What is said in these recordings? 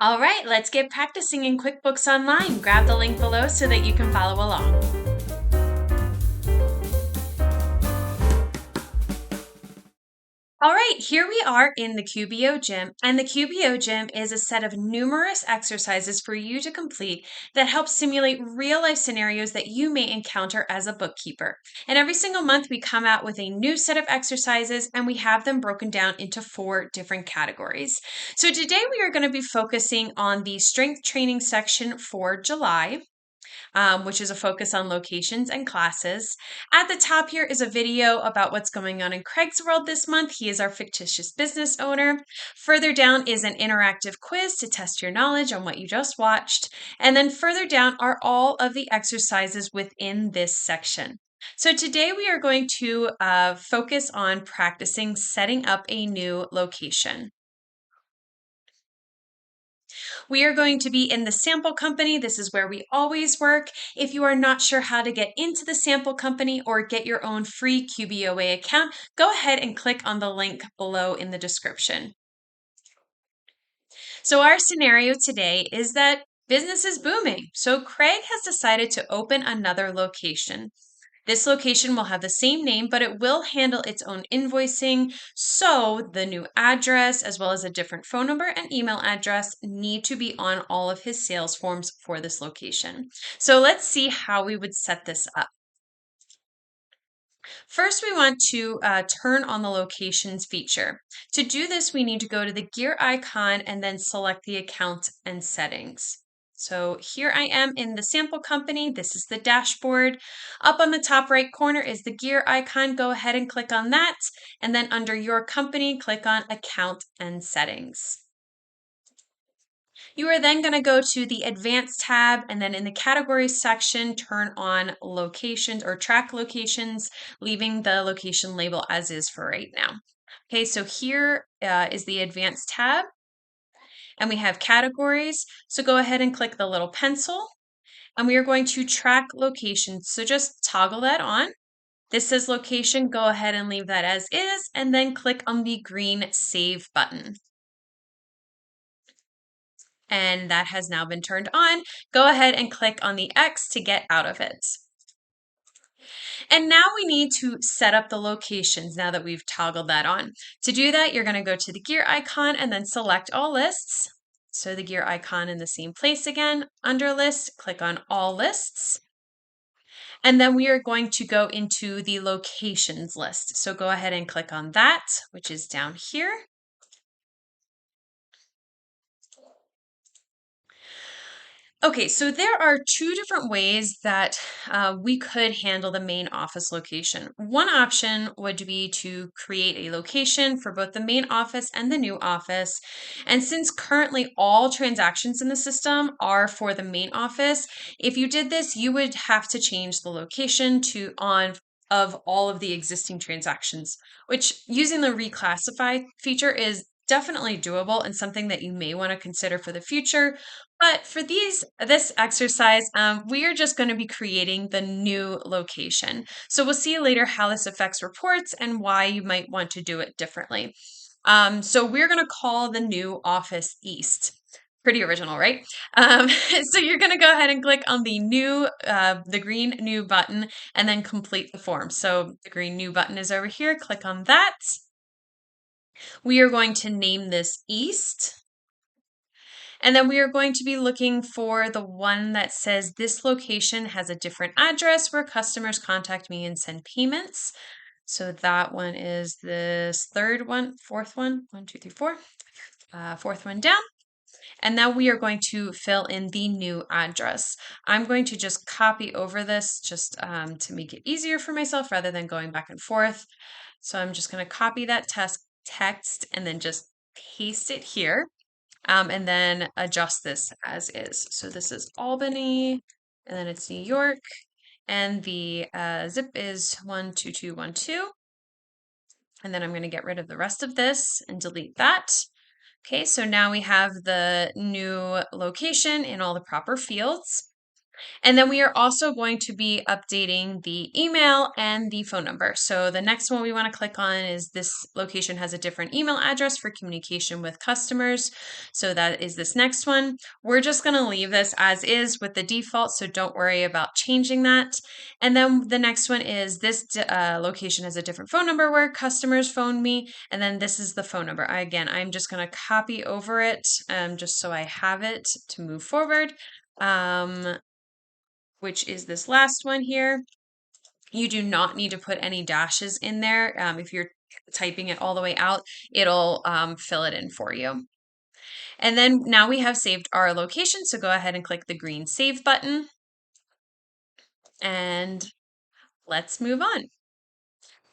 All right, let's get practicing in QuickBooks Online. Grab the link below so that you can follow along. All right, here we are in the QBO Gym, and the QBO Gym is a set of numerous exercises for you to complete that help simulate real-life scenarios that you may encounter as a bookkeeper. And every single month, we come out with a new set of exercises, and we have them broken down into 4 different categories. So today, we are going to be focusing on the strength training section for July. Which is a focus on locations and classes. At the top here is a video about what's going on in Craig's world this month. He is our fictitious business owner. Further down is an interactive quiz to test your knowledge on what you just watched. And then further down are all of the exercises within this section. So today we are going to focus on practicing setting up a new location. We are going to be in the sample company. This is where we always work. If you are not sure how to get into the sample company or get your own free QBOA account, go ahead and click on the link below in the description. So our scenario today is that business is booming. So Craig has decided to open another location. This location will have the same name, but it will handle its own invoicing. So the new address, as well as a different phone number and email address, need to be on all of his sales forms for this location. So let's see how we would set this up. First, we want to turn on the locations feature. To do this, we need to go to the gear icon and then select the account and settings. So here I am in the sample company. This is the dashboard. Up on the top right corner is the gear icon. Go ahead and click on that. And then under your company, click on account and settings. You are then going to go to the Advanced tab, and then in the Categories section, turn on Locations or Track Locations, leaving the location label as is for right now. Okay, so here is the Advanced tab, and we have Categories. So go ahead and click the little pencil, and we are going to Track Locations. So just toggle that on. This says Location, go ahead and leave that as is, and then click on the green Save button. And that has now been turned on. Go ahead and click on the X to get out of it. And now we need to set up the locations now that we've toggled that on. To do that, you're going to go to the gear icon and then select all lists. So the gear icon in the same place again. Under list, click on all lists. And then we are going to go into the locations list. So go ahead and click on that, which is down here. Okay, so there are 2 different ways that we could handle the main office location. One option would be to create a location for both the main office and the new office. And since currently all transactions in the system are for the main office, if you did this, you would have to change the location to on of all of the existing transactions, which using the reclassify feature is definitely doable and something that you may want to consider for the future. But for this exercise, we are just going to be creating the new location. So we'll see later how this affects reports and why you might want to do it differently. So we're going to call the new office East. Pretty original, right? So you're going to go ahead and click on the green new button and then complete the form. So the green new button is over here. Click on that. We are going to name this East. And then we are going to be looking for the one that says this location has a different address where customers contact me and send payments. So that one is this fourth one, 1, 2, 3, 4, fourth one down. And now we are going to fill in the new address. I'm going to just copy over this just to make it easier for myself rather than going back and forth. So I'm just going to copy that text and then just paste it here. And then adjust this as is. So this is Albany, and then it's New York, and the zip is 12212. And then I'm going to get rid of the rest of this and delete that. Okay, so now we have the new location in all the proper fields. And then we are also going to be updating the email and the phone number. So the next one we want to click on is this location has a different email address for communication with customers. So that is this next one. We're just going to leave this as is with the default, so don't worry about changing that. And then the next one is this location has a different phone number where customers phone me. And then this is the phone number. Again, I'm just going to copy over it just so I have it to move forward. Which is this last one here. You do not need to put any dashes in there. If you're typing it all the way out, it'll fill it in for you. And then now we have saved our location. So go ahead and click the green save button. And let's move on.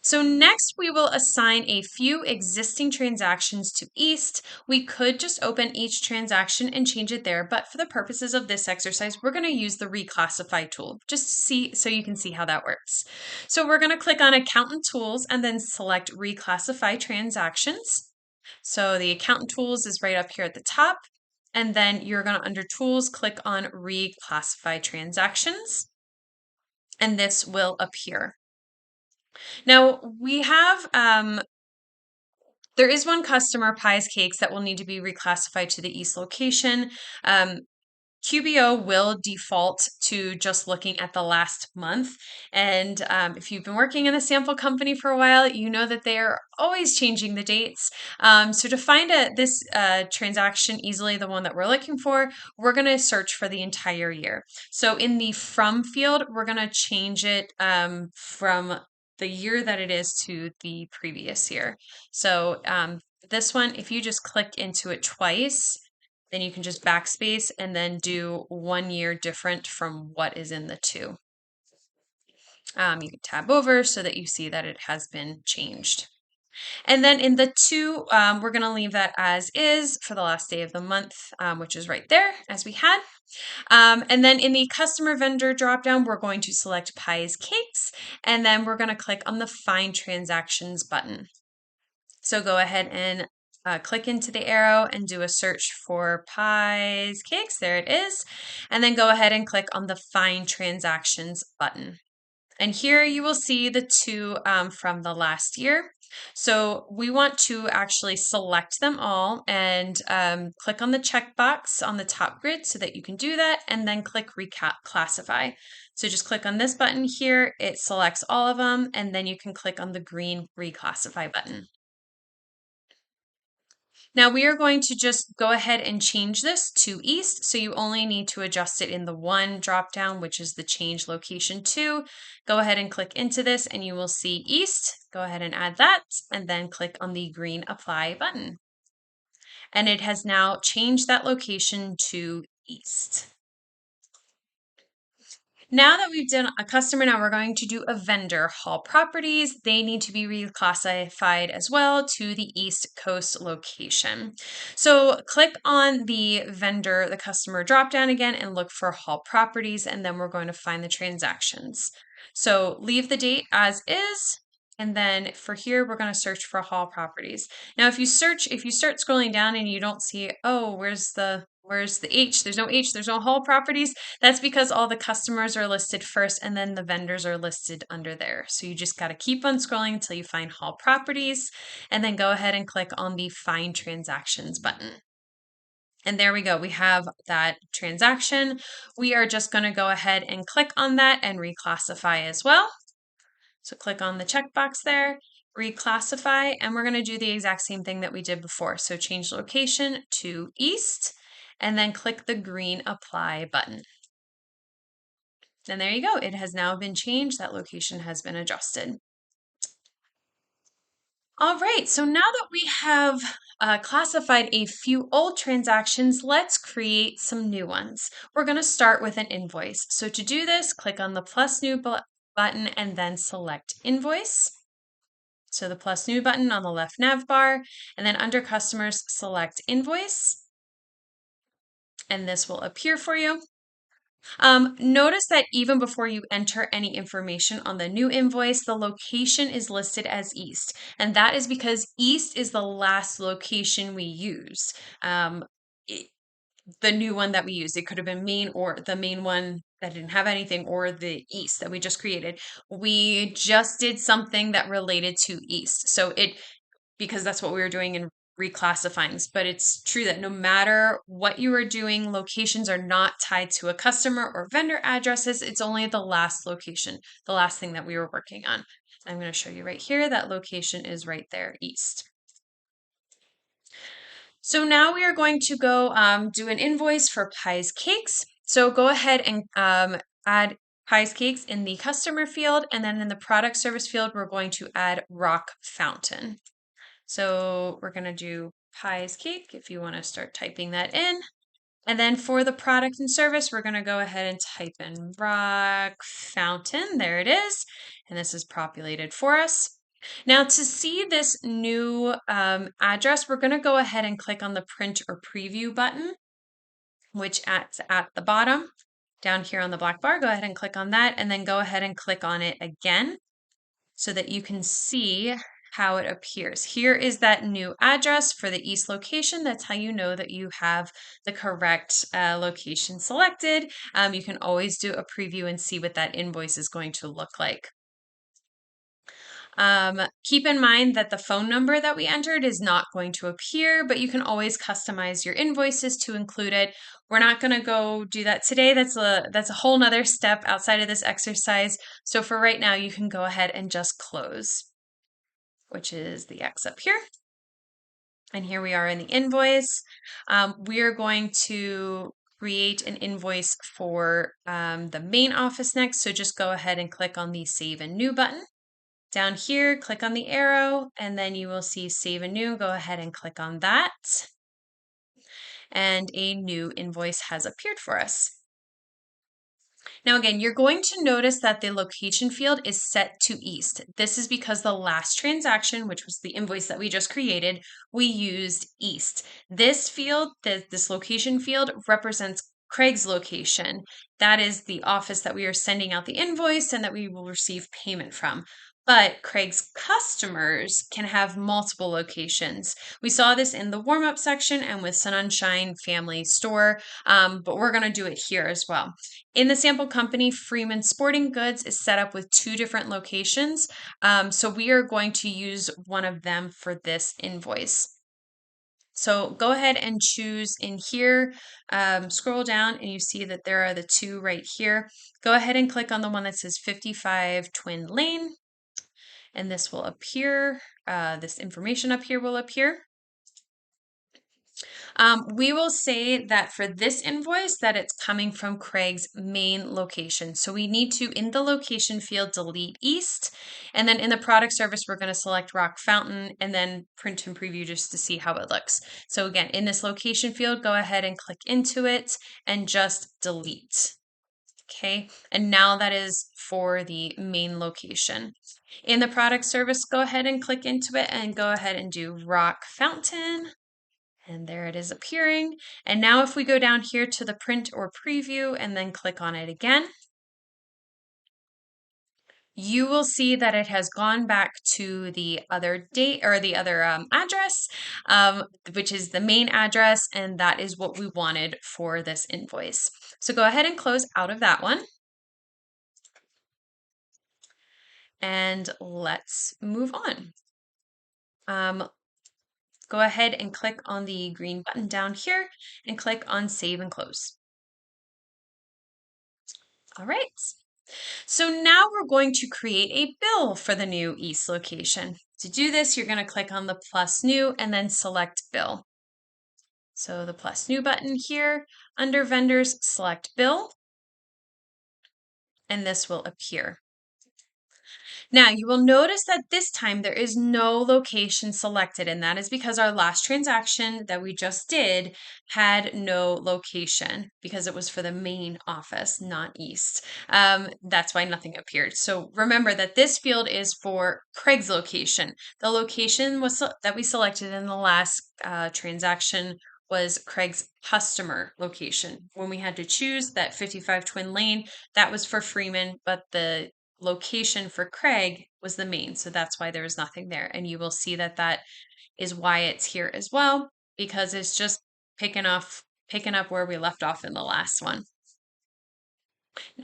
So next we will assign a few existing transactions to East. We could just open each transaction and change it there, but for the purposes of this exercise, we're going to use the reclassify tool just to see so you can see how that works. So we're going to click on Accountant Tools and then select Reclassify Transactions. So the Accountant Tools is right up here at the top. And then you're going to, under Tools, click on Reclassify Transactions. And this will appear. Now we have, there is one customer, Pies Cakes, that will need to be reclassified to the East location. QBO will default to just looking at the last month. And if you've been working in a sample company for a while, you know that they are always changing the dates. So to find this transaction easily, the one that we're looking for, we're going to search for the entire year. So in the From field, we're going to change it from the year that it is to the previous year. So this one, if you just click into it twice, then you can just backspace and then do 1 year different from what is in the two. You can tab over so that you see that it has been changed. And then in the two, we're going to leave that as is for the last day of the month, which is right there as we had. And then in the customer vendor dropdown, we're going to select Pies Cakes, and then we're going to click on the Find Transactions button. So go ahead and click into the arrow and do a search for Pies Cakes. There it is. And then go ahead and click on the Find Transactions button. And here you will see the two from the last year. So we want to actually select them all and click on the checkbox on the top grid so that you can do that, and then click Reclassify. So just click on this button here. It selects all of them, and then you can click on the green Reclassify button. Now we are going to just go ahead and change this to East. So you only need to adjust it in the one dropdown, which is the change location to. Go ahead and click into this and you will see East. Go ahead and add that and then click on the green Apply button. And it has now changed that location to East. Now that we've done a customer, now we're going to do a vendor. Hall Properties, they need to be reclassified as well to the East Coast location. So click on the vendor, the customer dropdown again, and look for Hall Properties, and then we're going to find the transactions. So leave the date as is. And then for here, we're going to search for Hall Properties. Now, if you start scrolling down and you don't see, oh, where's the H? There's no H, there's no Hall Properties. That's because all the customers are listed first and then the vendors are listed under there. So you just got to keep on scrolling until you find Hall Properties and then go ahead and click on the Find Transactions button. And there we go. We have that transaction. We are just going to go ahead and click on that and reclassify as well. So click on the checkbox there, reclassify, and we're going to do the exact same thing that we did before. So change location to East, and then click the green Apply button. And there you go. It has now been changed. That location has been adjusted. All right, so now that we have classified a few old transactions, let's create some new ones. We're going to start with an invoice. So to do this, click on the plus new button and then select invoice. So the plus new button on the left nav bar, and then under customers, select invoice. And this will appear for you. Notice that even before you enter any information on the new invoice, the location is listed as East. And that is because East is the last location we used. The new one that we used. It could have been Main or the main one that didn't have anything, or the east that we just created. We just did something that related to east. So because that's what we were doing in reclassifying. But it's true that no matter what you are doing, locations are not tied to a customer or vendor addresses. It's only the last location, the last thing that we were working on. I'm going to show you right here. That location is right there, east. So now we are going to go do an invoice for Pies Cakes. So go ahead and add Pies Cakes in the customer field, and then in the product service field, we're going to add Rock Fountain. So we're going to do Pies Cake if you want to start typing that in. And then for the product and service, we're going to go ahead and type in Rock Fountain. There it is. And this is populated for us. Now to see this new address, we're going to go ahead and click on the print or preview button, which at the bottom down here on the black bar. Go ahead and click on that, and then go ahead and click on it again so that you can see how it appears. Here is that new address for the east location. That's how you know that you have the correct location selected. You can always do a preview and see what that invoice is going to look like. Keep in mind that the phone number that we entered is not going to appear, but you can always customize your invoices to include it. We're not going to go do that today. That's a whole nother step outside of this exercise. So for right now, you can go ahead and just close, which is the X up here. And here we are in the invoice. We are going to create an invoice for the main office next. So just go ahead and click on the Save and New button. Down here, click on the arrow, and then you will see Save and New. Go ahead and click on that. And a new invoice has appeared for us. Now again, you're going to notice that the location field is set to east. This is because the last transaction, which was the invoice that we just created, we used east. This field, this location field, represents Craig's location. That is the office that we are sending out the invoice and that we will receive payment from. But Craig's customers can have multiple locations. We saw this in the warm-up section and with Sunshine Family Store, but we're going to do it here as well. In the sample company, Freeman Sporting Goods is set up with 2 different locations. So we are going to use one of them for this invoice. So go ahead and choose in here, scroll down, and you see that there are the 2 right here. Go ahead and click on the one that says 55 Twin Lane, and this will appear, this information up here will appear. We will say that for this invoice that it's coming from Craig's main location. So we need to, in the location field, delete east. And then in the product service, we're going to select Rock Fountain and then print and preview just to see how it looks. So again, in this location field, go ahead and click into it and just delete. Okay, and now that is for the main location. In the product service, go ahead and click into it and go ahead and do Rock Fountain. And there it is appearing. And now if we go down here to the print or preview and then click on it again, you will see that it has gone back to the other date or the other address, which is the main address. And that is what we wanted for this invoice. So go ahead and close out of that one. And let's move on. Go ahead and click on the green button down here and click on Save and Close. All right. So now we're going to create a bill for the new East location. To do this, you're going to click on the plus new and then select bill. So the plus new button here, under vendors, select bill, and this will appear. Now you will notice that this time there is no location selected, and that is because our last transaction that we just did had no location because it was for the main office, not east. That's why nothing appeared. So remember that this field is for Craig's location. The location that we selected in the last transaction was Craig's customer location. When we had to choose that 55 Twin Lane, that was for Freeman, but the location for Craig was the main. So that's why there was nothing there. And you will see that that is why it's here as well, because it's just picking up where we left off in the last one.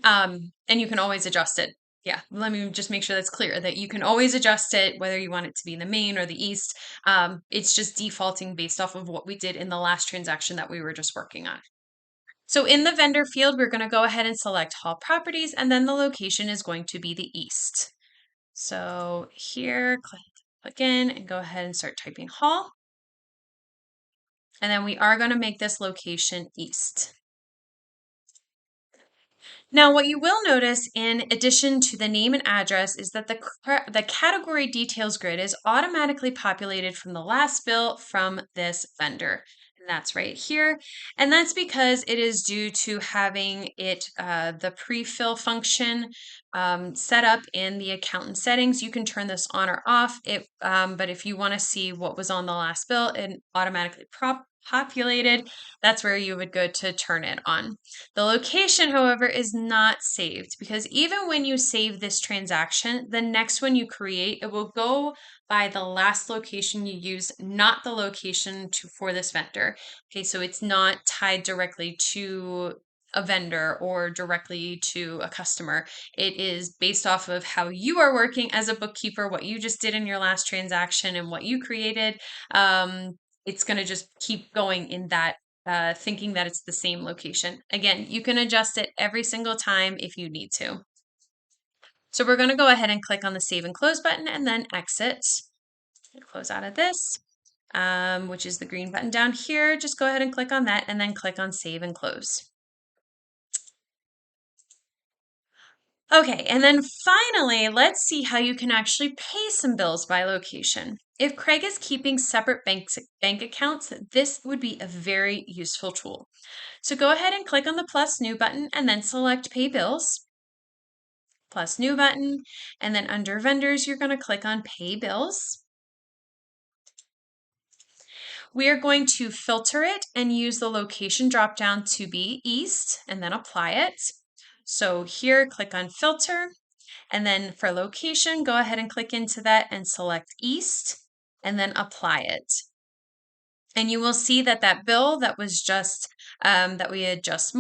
And you can always adjust it. Yeah, let me just make sure that's clear that you can always adjust it, whether you want it to be in the main or the east. It's just defaulting based off of what we did in the last transaction that we were just working on. So in the vendor field, we're going to go ahead and select Hall Properties, and then the location is going to be the east. So here, click in and go ahead and start typing Hall. And then we are going to make this location east. Now, what you will notice in addition to the name and address is that the category details grid is automatically populated from the last bill from this vendor. And that's right here. And that's because it is due to having the pre-fill function set up in the accountant settings. You can turn this on or off. But if you want to see what was on the last bill and automatically populated, that's where you would go to turn it on. The location, however, is not saved because even when you save this transaction, the next one you create, it will go by the last location you use, not the location for this vendor. Okay, so it's not tied directly to a vendor or directly to a customer. It is based off of how you are working as a bookkeeper, what you just did in your last transaction and what you created. It's going to just keep going in that thinking that it's the same location. Again, you can adjust it every single time if you need to. So we're going to go ahead and click on the Save and Close button and then exit. Close out of this, which is the green button down here. Just go ahead and click on that and then click on Save and Close. Okay, and then finally, let's see how you can actually pay some bills by location. If Craig is keeping separate bank accounts, this would be a very useful tool. So go ahead and click on the plus new button and then select Pay Bills. Plus new button, and then under vendors, you're going to click on Pay Bills. We are going to filter it and use the location dropdown to be east and then apply it. So here, click on filter, and then for location, go ahead and click into that and select east and then apply it. And you will see that that bill that was just that we had just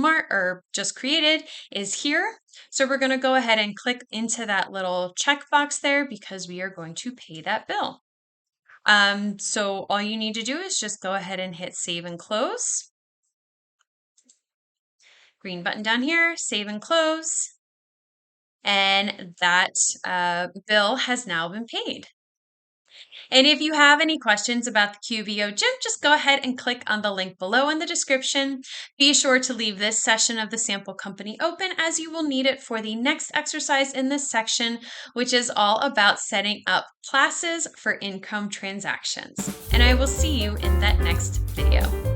created is here. So we're going to go ahead and click into that little checkbox there because we are going to pay that bill. So all you need to do is just go ahead and hit Save and Close. Green button down here, Save and Close. And that bill has now been paid. And if you have any questions about the QBO Gym, just go ahead and click on the link below in the description. Be sure to leave this session of the sample company open as you will need it for the next exercise in this section, which is all about setting up classes for income transactions. And I will see you in that next video.